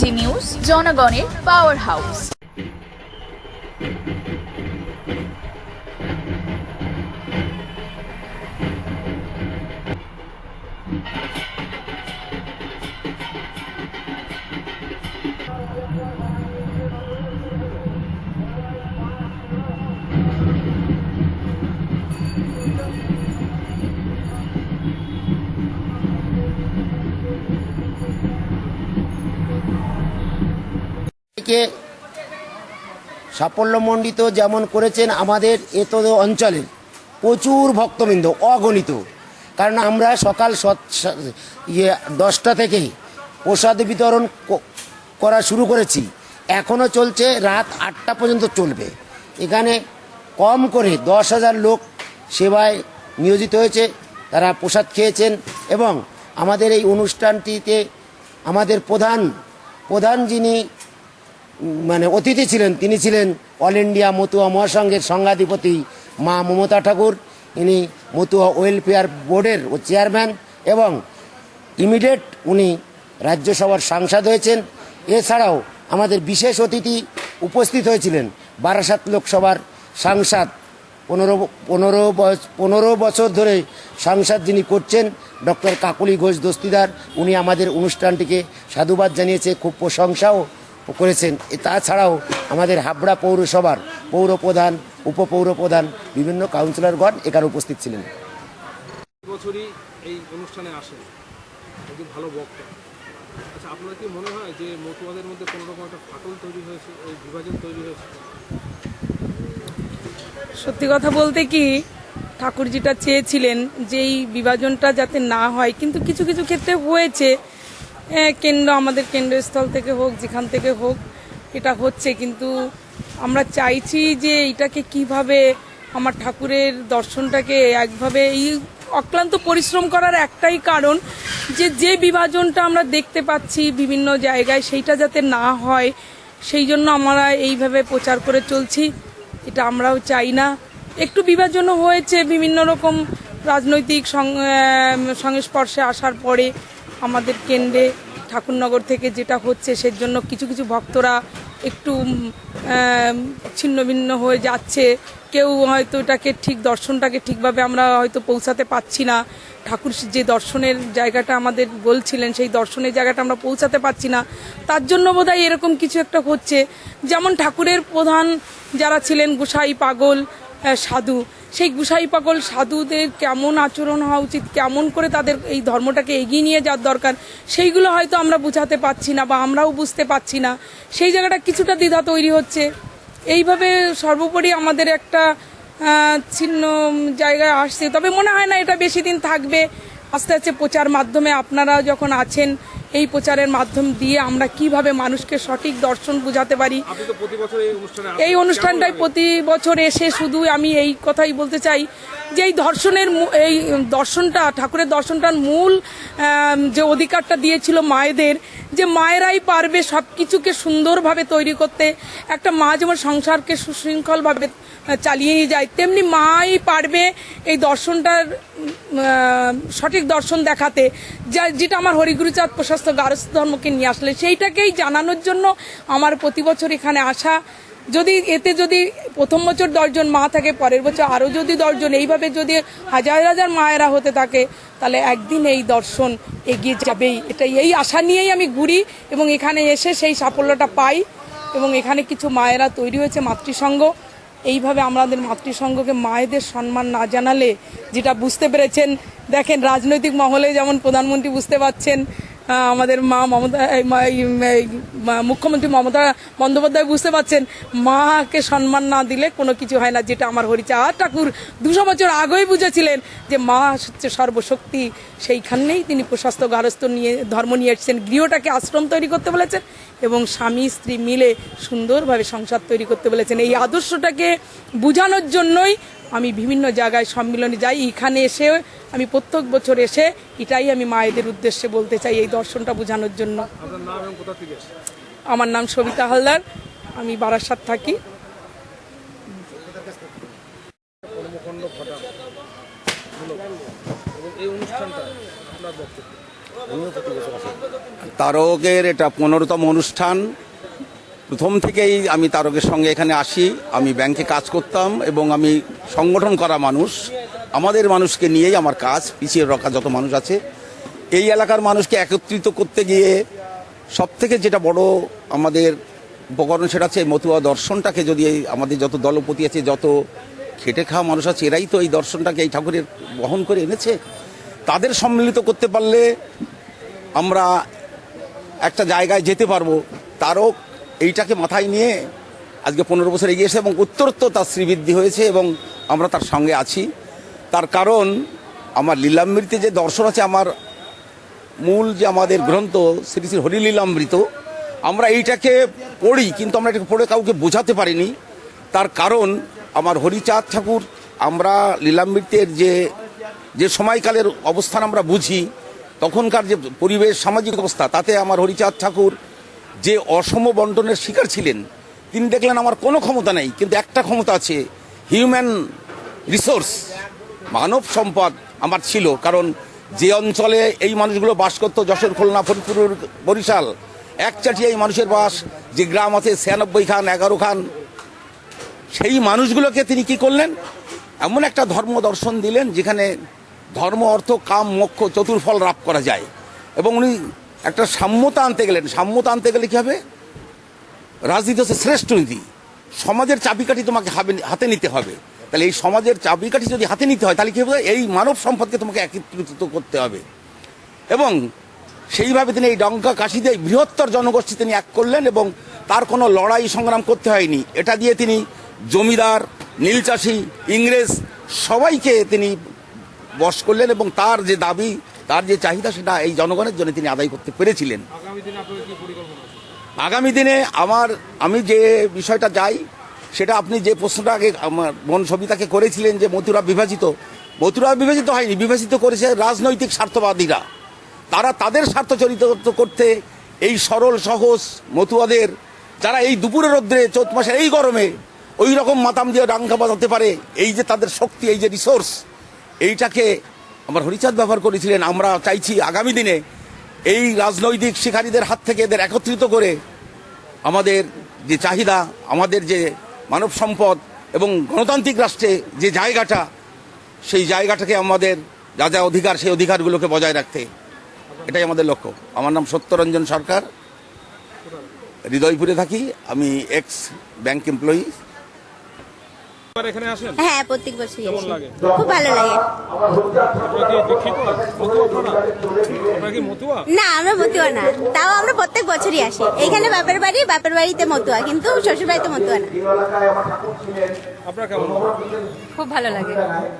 TNT news, জনগণের power house. সাফল্যমণ্ডিত যেমন করেছেন আমাদের এতদ অঞ্চলের প্রচুর ভক্তবৃন্দ অগণিত। কারণ আমরা সকাল 10টা থেকেই প্রসাদ বিতরণ করা শুরু করেছি, এখনও চলছে, রাত 8টা পর্যন্ত চলবে। এখানে কম করে 10,000 লোক সেবায় নিয়োজিত হয়েছে, তারা প্রসাদ খেয়েছেন। এবং আমাদের এই অনুষ্ঠানটিতে আমাদের প্রধান যিনি অতিথি ছিলেন, তিনি ছিলেন অল ইন্ডিয়া মতুয়া মহাসংঘের সংঘাধিপতি মা মমতা ঠাকুর। ইনি মতুয়া ওয়েলফেয়ার বোর্ডের চেয়ারম্যান এবং ইমিডিয়েট উনি রাজ্যসভার সাংসদ হয়েছেন। এছাড়াও আমাদের বিশেষ অতিথি উপস্থিত হয়েছিলেন বারাসাত লোকসভার সাংসদ, 15 বছর ধরে সাংসদ যিনি করছেন, ডক্টর কাকলি ঘোষ দস্তিদার। উনি আমাদের অনুষ্ঠানটিকে সাধুবাদ জানিয়েছে, খুব প্রশংসাও করেছেন। তাছাড়াও আমাদের হাবড়া পৌরসভার পৌরপ্রধান, উপপৌরপ্রধান, বিভিন্ন কাউন্সিলরগণ এখানে উপস্থিত ছিলেন। বছরই এই অনুষ্ঠানে আসেন, একজন ভালো বক্তা। আচ্ছা, আপনার কি মনে হয় যে মতুয়াদের মধ্যে কোনো রকম একটা ফাটল তৈরি হয়েছে, এই বিভাজন তৈরি হয়েছে? সত্যি কথা বলতে কি, ঠাকুর যেটা চেয়েছিলেন যে এই বিভাজনটা যাতে না হয়, কিন্তু কিছু কিছু ক্ষেত্রে হয়েছে। আমাদের কেন্দ্রস্থল থেকে হোক, যেখান থেকে হোক, এটা হচ্ছে। কিন্তু আমরা চাইছি যে এটাকে কিভাবে আমার ঠাকুরের দর্শনটাকে একভাবে, এই অক্লান্ত পরিশ্রম করার একটাই কারণ যে বিভাজনটা আমরা দেখতে পাচ্ছি বিভিন্ন জায়গায়, সেইটা যাতে না হয়, সেই জন্য আমরা এইভাবে প্রচার করে চলছি। এটা আমরাও চাই না। একটু বিভাজনও হয়েছে বিভিন্ন রকম রাজনৈতিক সংস্পর্শে আসার পরে আমাদের কেন্দ্রে ঠাকুরনগর থেকে যেটা হচ্ছে, সেজন্য কিছু কিছু ভক্তরা একটু ছিন্ন ভিন্ন হয়ে যাচ্ছে। কেউ হয়তো এটাকে দর্শনটাকে ঠিকভাবে আমরা হয়তো পৌঁছাতে পারছি না। ঠাকুর যে দর্শনের জায়গাটা আমাদের বলছিলেন, সেই দর্শনের জায়গাটা আমরা পৌঁছাতে পারছি না। তার জন্য বোধহয় এরকম কিছু একটা হচ্ছে। যেমন ঠাকুরের প্রধান যারা ছিলেন গোসাই পাগল সাধু, সেই গোসাই পাগল সাধুদের কেমন আচরণ হওয়া উচিত, কেমন করে তাদের এই ধর্মটাকে এগিয়ে নিয়ে যাওয়ার দরকার, সেইগুলো হয়তো আমরা বুঝাতে পারছি না বা আমরাও বুঝতে পারছি না। সেই জায়গাটা কিছুটা দ্বিধা তৈরি হচ্ছে। এইভাবে সর্বোপরি আমাদের একটা ছিন্ন জায়গায় আসছে। তবে মনে হয় না এটা বেশি দিন থাকবে। আস্তে আস্তে প্রচার মাধ্যমে আপনারা যখন আছেন, এই প্রচারের মাধ্যম দিয়ে আমরা কিভাবে মানুষকে সঠিক দর্শন বুঝাতে পারি। এই অনুষ্ঠানটাই প্রতি বছর এসে শুধু আমি এই কথাই বলতে চাই যে এই দর্শনটা, ঠাকুরের দর্শনটার মূল যে অধিকারটা দিয়েছিল মায়েদের, যে মায়েরাই পারবে সব কিছুকে সুন্দরভাবে তৈরি করতে। একটা মা যেমন সংসারকে সুশৃঙ্খলভাবে চালিয়ে নিয়ে যায়, তেমনি মাই পারবে এই দর্শনটার সঠিক দর্শন দেখাতে, যেটা আমার হরিগুরুচাঁদ প্রশস্ত গারস্থ ধর্মকে নিয়ে আসলে সেইটাকেই জানানোর জন্য আমার প্রতি বছর এখানে আসা। যদি প্রথম বছর 10 জন মা থাকে, পরের বছর আরও যদি 10 জন, এইভাবে যদি হাজার হাজার মায়েরা হতে থাকে, তাহলে একদিন এই দর্শন এগিয়ে যাবেই। এই আশা নিয়েই আমি ঘুরি এবং এখানে এসে সেই সাফল্যটা পাই। এবং এখানে কিছু মায়েরা তৈরি হয়েছে মাতৃসংঘ। এইভাবে আমাদের মাতৃসংঘকে মায়েদের সম্মান না জানালে, যেটা বুঝতে পেরেছেন, দেখেন রাজনৈতিক মহলে যেমন প্রধানমন্ত্রী বুঝতে পারছেন, আমাদের মা মমতা, মুখ্যমন্ত্রী মমতা বন্দ্যোপাধ্যায় বুঝতে পারছেন, মাকে সম্মান না দিলে কোনো কিছু হয় না। যেটা আমার হরিচাঁদ ঠাকুর 200 বছর আগেই বুঝেছিলেন যে মা হচ্ছে সর্বশক্তি। সেইখানেই তিনি প্রশস্ত গারস্থ ধর্ম নিয়ে এসেছেন, গৃহটাকে আশ্রম তৈরি করতে বলেছেন এবং স্বামী স্ত্রী মিলে সুন্দরভাবে সংসার তৈরি করতে বলেছেন। এই আদর্শটাকে বোঝানোর জন্যই আমি বিভিন্ন জায়গায় সম্মিলনে যাই। এখানে এসে আমি প্রত্যেক বছর এসে এটাই আমি মায়েদের উদ্দেশ্যে বলতে চাই, এই দর্শনটা বোঝানোর জন্য। আমার নাম সবিতা হালদার, আমি বারাসাত থাকি। এই অনুষ্ঠানটা আপনার বক্তব্য? আমিও প্রতি বছর আসি। তারকের এটা 15তম অনুষ্ঠান। প্রথম থেকেই আমি তারকের সঙ্গে এখানে আসি। আমি ব্যাংকে কাজ করতাম এবং আমি সংগঠন করা মানুষ। আমাদের মানুষকে নিয়েই আমার কাজ, পিছিয়ে রাখা যত মানুষ আছে এই এলাকার মানুষকে একত্রিত করতে গিয়ে সবথেকে যেটা বড় আমাদের উপকরণ সেটা হচ্ছে এই মতুয়া দর্শনটাকে, যদি আমাদের যত দলপতি আছে, যত খেটে খাওয়া মানুষ আছে, এরাই তো এই দর্শনটাকে এই ঠাকুরের বহন করে এনেছে। তাদের সম্মিলিত করতে পারলে আমরা একটা জায়গায় যেতে পারবো। তারক এইটাকে মাথায় নিয়ে আজকে 15 বছর এগিয়েছে এবং উত্তরোত্তর তার শ্রীবৃদ্ধি হয়েছে এবং আমরা তার সঙ্গে আছি। তার কারণ আমার লীলামৃতে যে দর্শন আছে, আমার মূল যে আমাদের গ্রন্থ শ্রী শ্রী হরিলীলামৃত, আমরা এইটাকে পড়ি কিন্তু আমরা এটাকে পড়ে কাউকে বোঝাতে পারিনি। তার কারণ আমার হরিচাঁদ ঠাকুর, আমরা লীলামৃতের যে সময়কালের অবস্থান আমরা বুঝি, তখনকার যে পরিবেশ সামাজিক অবস্থা, তাতে আমার হরিচাঁদ ঠাকুর যে অসম বন্টনের শিকার ছিলেন, তিনি দেখলেন আমার কোনো ক্ষমতা নেই, কিন্তু একটা ক্ষমতা আছে, হিউম্যান রিসোর্স, মানব সম্পদ আমার ছিল। কারণ যে অঞ্চলে এই মানুষগুলো বাস করতো, যশোর, খুলনা, ফরিদপুর, বরিশাল, একচাটিয়া এই মানুষের বাস, যে গ্রাম আছে 96 খান, 11 খান, সেই মানুষগুলোকে তিনি কি করলেন, এমন একটা ধর্ম দর্শন দিলেন যেখানে ধর্ম, অর্থ, কাম, মোক্ষ চতুর্ফল লাভ করা যায়। এবং উনি একটা সাম্যতা আনতে গেলেন। সাম্যতা আনতে গেলে কী হবে? রাজনীতি হচ্ছে শ্রেষ্ঠ নীতি। সমাজের চাবিকাঠি তোমাকে হাতে নিতে হবে। তাহলে এই সমাজের চাবিকাঠি যদি হাতে নিতে হয়, তাহলে কী হবে? এই মানব সম্পদকে তোমাকে একত্রিত করতে হবে। এবং সেইভাবে তিনি এই ডঙ্কা কাশি দিয়ে বৃহত্তর জনগোষ্ঠী তিনি এক করলেন এবং তার কোনো লড়াই সংগ্রাম করতে হয়নি। এটা দিয়ে তিনি জমিদার, নীলচাষি, ইংরেজ সবাইকে তিনি বশ করলেন এবং তার যে দাবি, তার যে চাহিদা, সেটা এই জনগণের জন্য তিনি আদায় করতে পেরেছিলেন। আগামী দিনে আমি যে বিষয়টা যাই, সেটা আপনি যে প্রশ্নটা আগে আমার বোন সবিতাকে করেছিলেন যে মথুরা বিভাজিত হয়নি, বিভাজিত করেছে রাজনৈতিক স্বার্থবাদীরা। তারা তাদের স্বার্থ চরিতার্থ করতে এই সরল সহজ মতুয়াদের, যারা এই দুপুরের রোদ্রে, চৈত মাসের এই গরমে ওই রকম মাতাম দিয়ে ডাঙ্গা বাজাতে পারে, এই যে তাদের শক্তি, এই যে রিসোর্স, এইটাকে আমার হরিচাঁদ ব্যবহার করেছিলেন। আমরা চাইছি আগামী দিনে এই রাজনৈতিক শিকারীদের হাত থেকে এদের একত্রিত করে আমাদের যে চাহিদা, আমাদের যে মানব সম্পদ এবং গণতান্ত্রিক রাষ্ট্রে যে জায়গাটা, সেই জায়গাটাকে আমাদের যা যা অধিকার, সেই অধিকারগুলোকে বজায় রাখতে, এটাই আমাদের লক্ষ্য। আমার নাম সত্যরঞ্জন সরকার, হৃদয়পুরে থাকি, আমি এক্স ব্যাংক এমপ্লয়ি। এখানে আসেন? হ্যাঁ, প্রত্যেক বছরই কেমন আসি। লাগে? খুব ভালো লাগে। আপনারা কি দীক্ষিত? মতুয়া আপনারা? আপনারা কি মতুয়া? না, আমরা মতুয়া না, তাও আমরা প্রত্যেক বছরই আসি। এখানে বাপের বাড়িতে মতুয়া, কিন্তু শ্বশুর বাড়িতে মতুয়া না। আপনারা কেমন? খুব ভালো লাগে।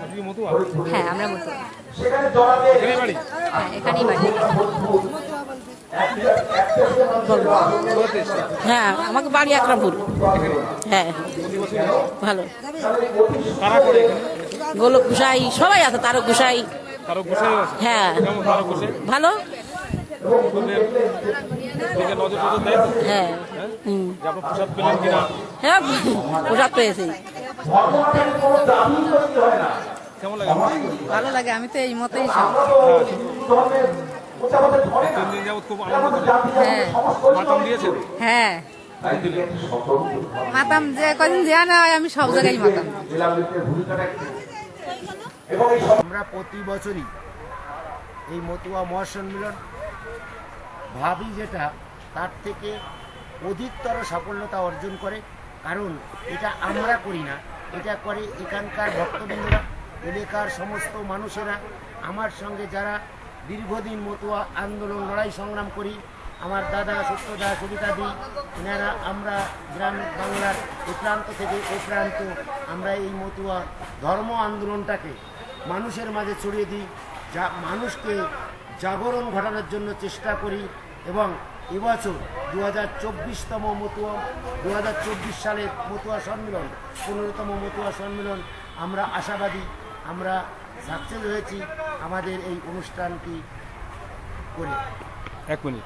আপনি কি মতুয়া? হ্যাঁ, আমরা মতুয়া। এখানেই বাড়ি? হ্যাঁ, এখানেই বাড়ি। কোথাতে এসেছেন? হ্যাঁ, আমাকে বাড়ি আকরামপুর। হ্যাঁ, ভালো। কারা করে এখানে? গোলক গোসাই সবাই আছে, তারক গোসাই। কারো গোসাই আছে? হ্যাঁ, কেমন কারো গোসাই? ভালো। আপনাদের দিকে নজর টজর দেয় তো? হ্যাঁ, হ্যাঁ? যে আপনার প্রসাদ পেলেন কিনা? হ্যাঁ, প্রসাদ পেয়েছি। কেমন লাগে আপনার? ভালো লাগে, আমি তো এই মতোই 3 দিন যাবত খুব আনন্দ করে হ্যাঁ মাতাম দিয়েছেন? হ্যাঁ মাতাম যে কদিন দেওয়া না হয়, আমি সব জায়গায় মাতাম। আমরা প্রতি বছরই এই মতুয়া মহাসম্মেলন ভাবি যেটা, তার থেকে অধিকতর সাফল্যতা অর্জন করে। কারণ এটা আমরা করি না, এটা করে এখানকার ভক্তবৃন্দরা, এলাকার সমস্ত মানুষেরা। আমার সঙ্গে যারা দীর্ঘদিন মতুয়া আন্দোলন, লড়াই সংগ্রাম করি, আমার দাদা সত্যদা, সবিতাদি, এনারা, আমরা গ্রাম বাংলার এ প্রান্ত থেকে ও প্রান্ত, আমরা এই মতুয়া ধর্ম আন্দোলনটাকে মানুষের মাঝে ছড়িয়ে দিই, যা মানুষকে জাগরণ ঘটানোর জন্য চেষ্টা করি। এবং এবছর 2024তম মতুয়া, 2024 সালের মতুয়া সম্মেলন, 15তম মতুয়া সম্মেলন, আমরা আশাবাদী, আমরা সাকসেস হয়েছি আমাদের এই অনুষ্ঠানটি করে। 1 মিনিট।